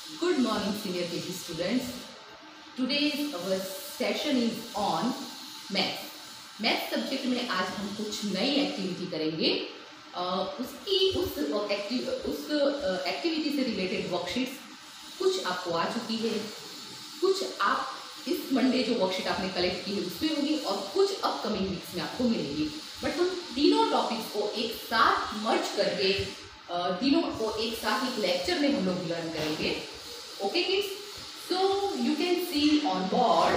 Good morning, senior KG students. Today's our session is on math. Math subject में आज हम कुछ नई एक्टिविटी करेंगे। उस एक्टिविटी से रिलेटेड वर्कशीट्स कुछ आपको आ चुकी है, कुछ आप इस मंडे जो वर्कशीट आपने कलेक्ट की है उसमें होगी और कुछ अपकमिंग वीक्स में आपको मिलेगी। बट हम तीनों टॉपिक्स को एक साथ मर्ज करके तीनों को एक साथ एक लेक्चर में हम लोग लर्न करेंगे। Okay kids, so you can see on board,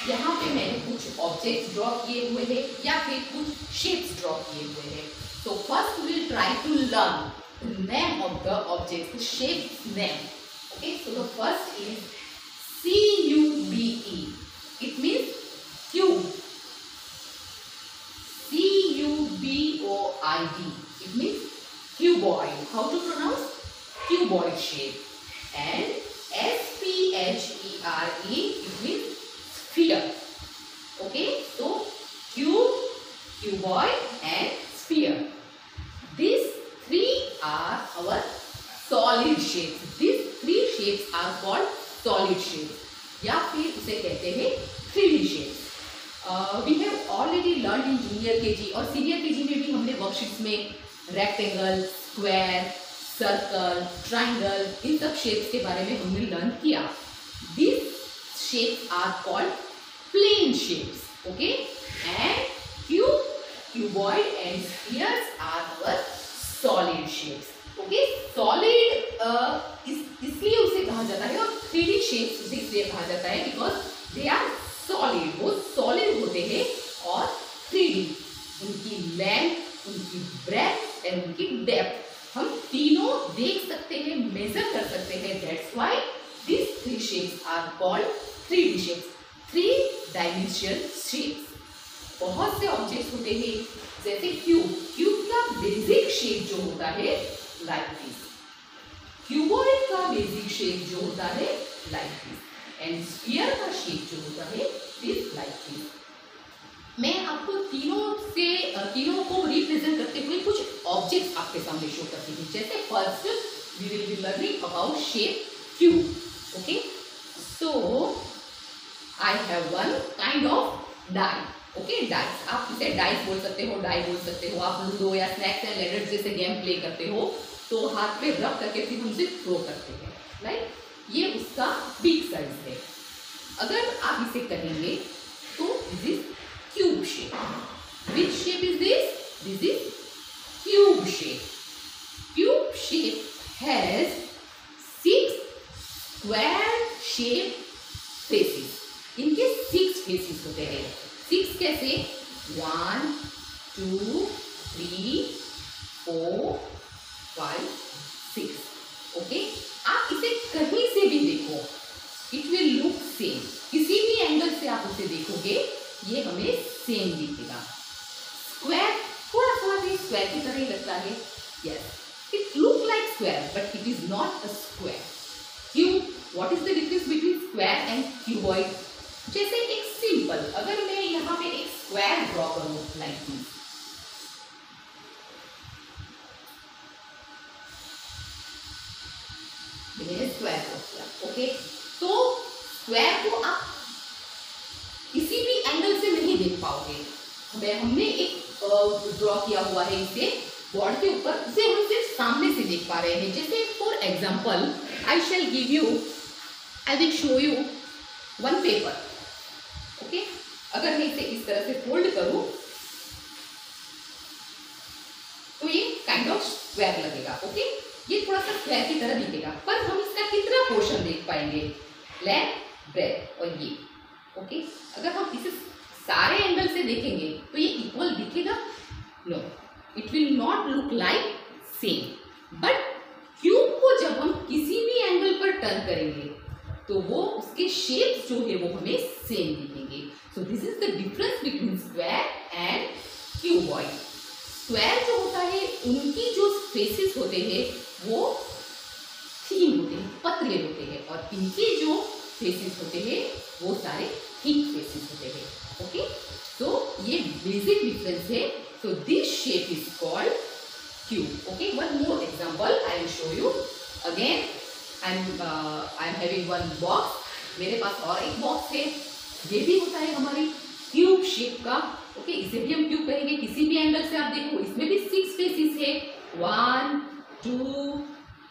यहाँ पे मैंने कुछ ऑब्जेक्ट्स ड्रॉ किए हुए हैं या फिर कुछ शेप्स ड्रॉ किए हुए हैं। So first will try to learn the name of the object, the shapes name. Okay, so the first is CUBE. It means cube. CUBOID. It means cuboid. How to pronounce? Cuboid shape. And SPHERE. It means sphere. Okay, so cube, cuboid, and sphere. These three are our solid shapes. These three shapes are called solid shapes या फिर उसे कहते हैं 3D shapes. We have already learned in junior KG और senior KG में भी हमने worksheets में रेक्टेंगल, स्क्वायर, सर्कल, ट्राइंगल, इन सब शेप्स के बारे में हमने लर्न किया. These shapes are called plane shapes. Okay, and cube, cuboid and spheres are our solid shapes. Okay, solid इसलिए उसे कहा जाता है और 3D शेप्स उसे इसलिए कहा जाता है बिकॉज दे आर सॉलिड. वो सॉलिड होते हैं और 3D, उनकी लेंथ, उनकी ब्रेथ एंड उनकी डेप्थ हम तीनों देख सकते हैं, मेजर कर सकते हैं. That's why this 3 shapes are called 3D shapes, 3 dimensional shapes. बहुत से ऑब्जेक्ट्स होते हैं जैसे क्यूब. क्यूब का बेसिक शेप जो होता है like this. क्यूबॉइड का बेसिक शेप जो होता है like this. एंड स्फीयर का शेप जो होता है this like this. मैं आपको तीनों को रिप्रेजेंट करते हुए कुछ ऑब्जेक्ट्स आपके सामने शो करती हूँ. जैसे first we will be learning about shape cube. Okay, so I have one kind of die. Okay, dice, आप इसे डाइस बोल सकते हो, डाई बोल सकते हो. आप लूडो या स्नैक्स एंड लैडर्स जैसे गेम प्ले करते हो तो हाथ पे रब करके फिर हम उसे थ्रो करते हैं. राइट, ये उसका बिग साइज है. अगर आप इसे कहेंगे तो this is cube shape. Which shape is this? This is cube shape. Cube shape has 6 square shape faces. इनके 6 फेसेस होते हैं. 6 कैसे? 1 2 3 4 5 6. ओके, आप इसे कहीं से भी देखो, इट विल लुक सेम. किसी भी एंगल से आप उसे देखोगे ये हमें सेम दिखेगा. स्क्वायर थोड़ा सा भी स्क्वायर की तरह ही लगता है. Yes, it look like square but it is not a square. Cube, what is the difference between square and cuboid? जैसे एक सिंपल, अगर मैं यहाँ पे एक स्क्वायर ड्रॉ करूँ लाइक दिस, मैंने स्क्वायर ड्रॉ किया. ओके, तो स्क्वायर को आप किसी भी एंगल से नहीं देख पाओगे. हमने एक ड्रॉ किया हुआ है इसे बोर्ड के ऊपर, इसे हम सिर्फ सामने से देख पा रहे हैं. जैसे for example I shell give you, I will show you one paper. Okay, अगर मैं इसे इस तरह से फोल्ड करूं तो ये काइंड ऑफ स्क्वायर लगेगा. ओके, ये थोड़ा सा स्क्वायर की तरह दिखेगा, पर हम इसका कितना पोर्शन देख पाएंगे? लेंथ, ब्रेथ और ये. ओके, अगर हम इसे सारे एंगल से देखेंगे तो ये इक्वल दिखेगा? No, it will not look like same. But cube को जब हम किसी भी एंगल पर टर्न करेंगे तो वो उसके शेप्स जो है वो हमें सेम दिखेंगे. So this is the difference between square and cuboid. Square जो होता है उनकी जो फेसेस होते हैं वो थीन होते हैं, पतले होते हैं, और इनके जो फेसेस होते हैं वो सारे थिक फेसेस होते हैं. ओके, सो ये बेसिक डिफरेंस है. So this shape is called cube. Okay, one more example I will show you. Again, I am having one box, मेरे पास और एक बॉक्स है, ये भी होता है हमारी क्यूब शेप का। ओके, इसे भी हम क्यूब कहेंगे। किसी भी एंगल से आप देखो, इसमें भी 6 फेसेस है, 1 2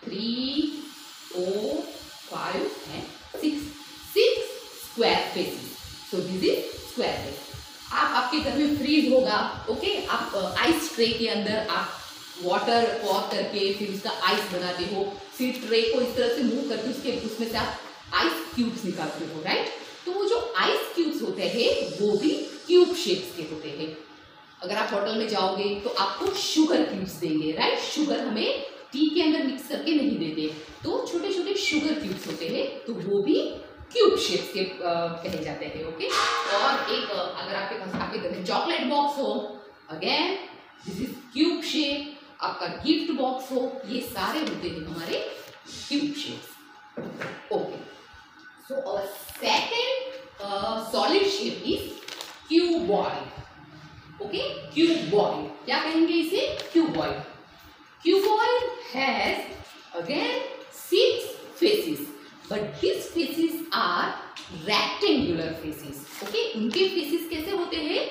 3 4 5 and 6 square faces. So this is square face. आप आपके घर में फ्रीज होगा, ओके, आप आइस ट्रे के अंदर आप वाटर पॉर करके फिर उसका आइस बनाते हो, फिर ट्रे को इस तरह से मूव करके उसमें से आप आइस क्यूब्स निकालते हो, राइट। तो वो जो आइस क्यूब्स होते हैं वो भी क्यूब शेप्स के होते हैं। अगर आप होटल में जाओगे तो आपको शुगर क्यूब्स देंगे, राइट। शुगर हमें टी के अंदर मिक्स करके नहीं देते, तो छोटे छोटे शुगर क्यूब्स होते हैं, तो वो भी क्यूब शेप्स के कहे जाते हैं। ओके, और एक अगर आपके पास आपके घर में चॉकलेट बॉक्स हो, again this is cube shape. आपका गिफ्ट बॉक्स हो, ये सारे होते हैं हमारे cube shapes. Okay, so our second solid shape is cuboid. Okay, cuboid क्या कहेंगे इसे? Cuboid. Cuboid has again 6 faces, but these faces are rectangular faces. Okay, उनके faces कैसे होते हैं?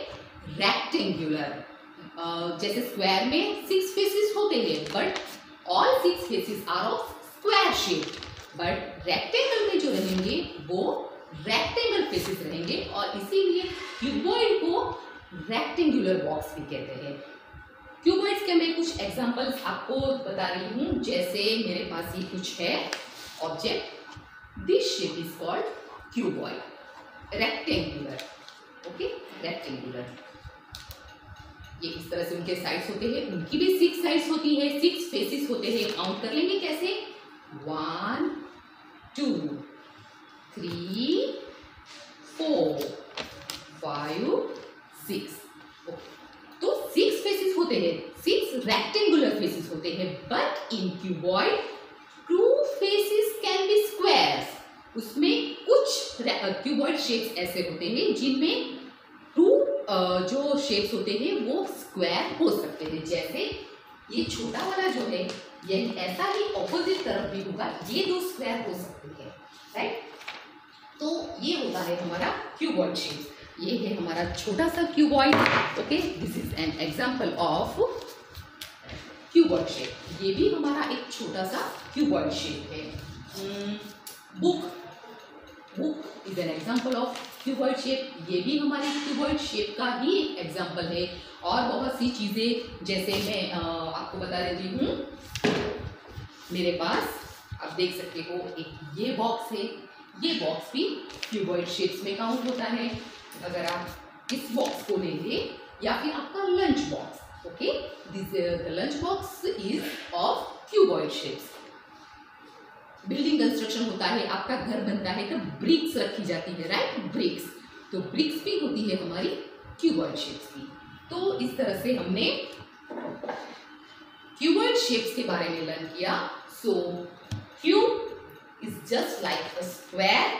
Rectangular. जैसे स्क्वायर में 6 faces होते हैं, but all 6 faces are of square shape. But rectangle में जो रहेंगे वो rectangle faces रहेंगे, और इसीलिए क्यूबॉइड को rectangular box भी कहते हैं। क्यूबॉइड्स के मैं कुछ एग्जांपल्स आपको बता रही हूँ। जैसे मेरे पास ये कुछ है object, this shape is called cuboid, rectangular. Okay, rectangular. ये इस तरह से उनके साइड्स होते हैं, उनकी भी 6 साइड्स होती है, 6 फेसेस होते हैं। काउंट कर लेंगे कैसे? 1 2 3 4 5 6। तो 6 फेसेस होते हैं, 6 रेक्टेंगुलर फेसेस होते हैं, but in cuboid 2 faces can be squares. उसमें कुछ क्यूबॉइड शेप्स ऐसे होते हैं जिनमें 2 जो शेप्स होते हैं वो स्क्वायर हो सकते हैं। जैसे ये छोटा वाला जो है, ये ऐसा ही ऑपोजिट तरफ भी होगा, ये 2 स्क्वायर हो सकते हैं, राइट। तो ये होता है हमारा क्यूबॉइड शेप। ये है हमारा छोटा सा cuboid. Okay, this is an example of cuboid shape. ये भी हमारा एक छोटा सा क्यूबॉइड शेप है। Book is an example of cuboid shape. ये भी हमारे क्यूबॉइड शेप का ही एक एग्जांपल है। और बहुत सी चीजें, जैसे मैं आपको बता देती हूँ। मेरे पास आप देख सकते हो एक ये बॉक्स है, ये बॉक्स भी क्यूबॉइड शेप्स में काउंट होता है। अगर आप इस बॉक्स को लेंगे, या फिर आपका lunch box, okay, this lunch box is of cuboid shapes. Building construction होता है, आपका घर बनता है, तो ब्रिक्स रखी जाती है, राइट, ब्रिक्स। तो ब्रिक्स भी होती है हमारी क्यूबॉइड शेप्स की। तो इस तरह से हमने क्यूबॉइड शेप्स के बारे में लर्न किया। सो cube is just like a square,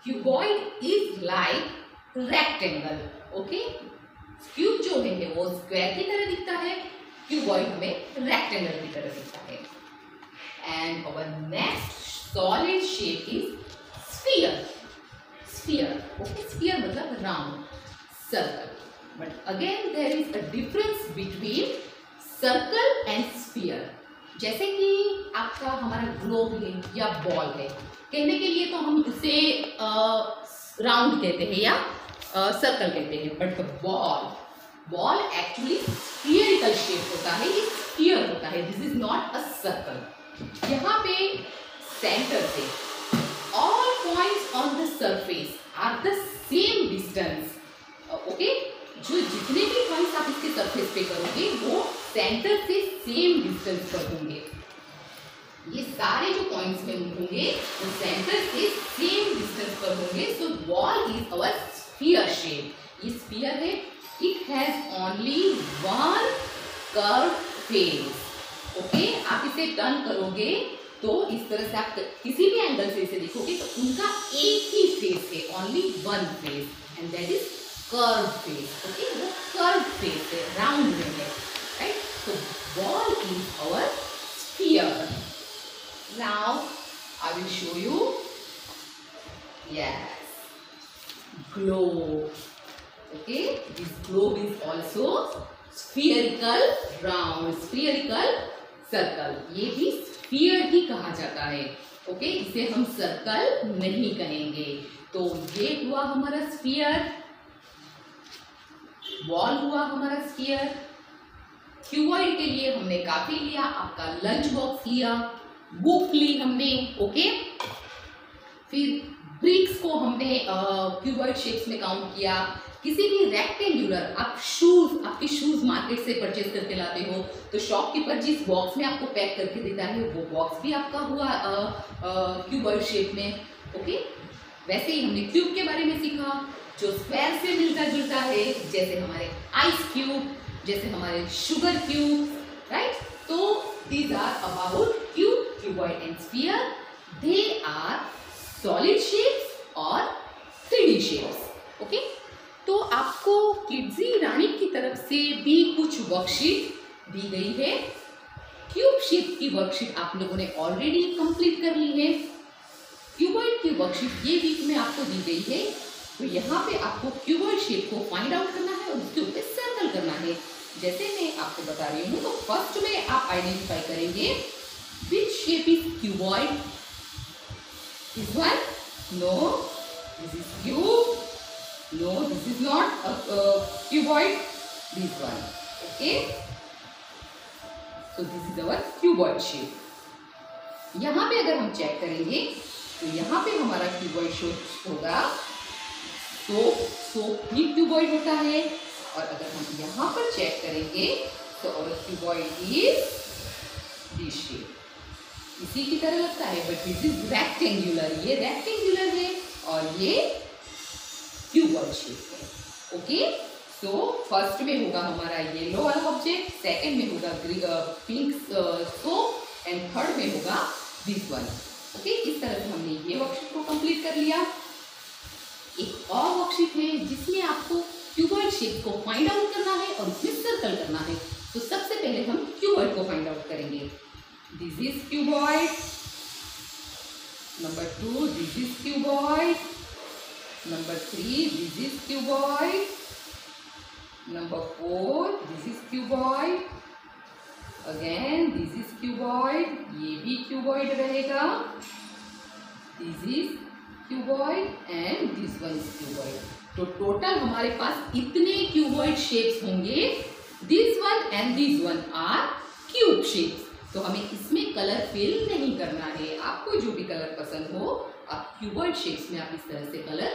cuboid is like rectangle. Okay, cube जो है वो स्क्वायर की तरह दिखता है, क्यूबॉइड हमें रेक्टेंगल की तरह दिखता है। And our next solid shape is sphere. Sphere, okay, sphere मतलब round, circle. But again there is a difference between circle and sphere. जैसे कि आपका हमारा ग्लोब है या बॉल है, कहने के लिए तो हम उसे राउंड कहते हैं या सर्कल कहते हैं, but ball actually spherical shape होता है, ये स्फीयर होता है, this is not a circle. यहाँ पे सेंटर से all points on the surface are the same distance. Okay, जो जितने भी पॉइंट्स आप इसके सरफेस पे करोगे वो सेंटर से सेम डिस्टेंस पर होंगे। ये सारे जो पॉइंट्स में होंगे वो सेंटर से सेम डिस्टेंस पर होंगे। सो ball is our sphere shape. ये स्फीयर है, it has only one curve face. Okay, आप इसे टर्न करोगे तो इस तरह से आप किसी भी एंगल से इसे देखोगे तो उनका एक ही फेस है, only one face, and that is curve face. Okay, वो कर्व फेस है, राउंड में है, right. So ball is our sphere. Now I will show you. Yes, globe. Okay, this globe is also spherical round, spherical circle. ये भी sphere ही कहा जाता है. Okay, इसे हम सर्कल नहीं कहेंगे. तो ये हुआ हमारा स्फीयर, बॉल हुआ हमारा स्फीयर. क्यूबॉइड के लिए हमने काफी लिया, आपका लंच बॉक्स लिया, बुक ली हमने. ओके, फिर ब्रिक्स को हमने क्यूबॉइड शेप्स में काउंट किया. किसी भी रेक्टेंगुलर, आप शूज, आपके शूज मार्केट से परचेज करके लाते हो तो शॉपकीपर जिस बॉक्स में आपको पैक करके देता है वो बॉक्स भी आपका हुआ क्यूबॉइड शेप में. ओके, वैसे ही हमने क्यूब के बारे में सीखा जो स्क्वायर से मिलता जुलता है, जैसे हमारे आइस क्यूब, जैसे हमारे शुगर क्यूब, राइट. तो these are about cube, cuboid and sphere. They are solid shapes और 3D शेप्स. ओके, तो आपको किड्जी रानी की तरफ से भी कुछ वर्कशीट दी गई है. क्यूब शेप की वर्कशीट आप लोगों ने ऑलरेडी कंप्लीट कर ली है. क्यूबॉइड की वर्कशीट ये वीक में आपको दी गई है. तो यहाँ पे आपको क्यूबॉइड शेप को फाइंड आउट करना है और उसके ऊपर सर्कल करना है. जैसे मैं आपको बता रही हूँ, तो फर्स्ट में आप आइडेंटिफाई करेंगे which shape is cuboid. This one, no, this is cube. No, this is not a cuboid. This one, okay. So this is our cuboid shape. यहाँ पे अगर हम चेक करेंगे तो यहाँ पे हमारा क्यूबॉइड शेप होगा. सोप भी क्यूबॉइड होता है. और अगर हम यहाँ पर चेक करेंगे तो और क्यूबॉइड इज दिस शेप. इसी की तरह लगता है, बट दिस इज रेक्टेंगुलर. ये रेक्टेंगुलर है और ये क्यूबॉइड शेप है. ओके, सो फर्स्ट में होगा हमारा येलो वाला ऑब्जेक्ट, सेकंड में होगा पिंक सोप एंड थर्ड में होगा दिस वन. ओके, इस तरह से हमने ये वर्कशीट को कंप्लीट कर लिया. एक और वर्कशीट है जिसमें आपको क्यूबॉइड शेप को फाइंड आउट करना है और उसमें सर्कल करना है. तो सबसे पहले हम क्यूबॉइड को फाइंड आउट करेंगे. This is cuboid. Number 2, this is cuboid. Number 3, this is cuboid. Number 4, this is cuboid. Again, this is cuboid. ये भी cuboid रहेगा. This is cuboid and this one is cuboid. तो total हमारे पास इतने cuboid shapes होंगे. This one and this one are cube shapes. तो हमें इसमें कलर फिल नहीं करना है. आपको जो भी कलर पसंद हो आप क्यूबॉइड शेप्स में आप इस तरह से कलर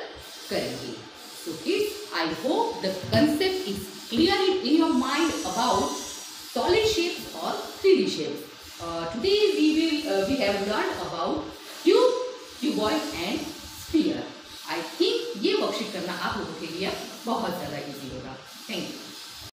करेंगे. So kids, I hope the concept is clear in your mind about solid shapes or 3D shapes. Today we have learned about cube, cuboid and sphere. I think ये worksheet करना आप लोगों के लिए बहुत ज़्यादा इजी होगा. Thank you.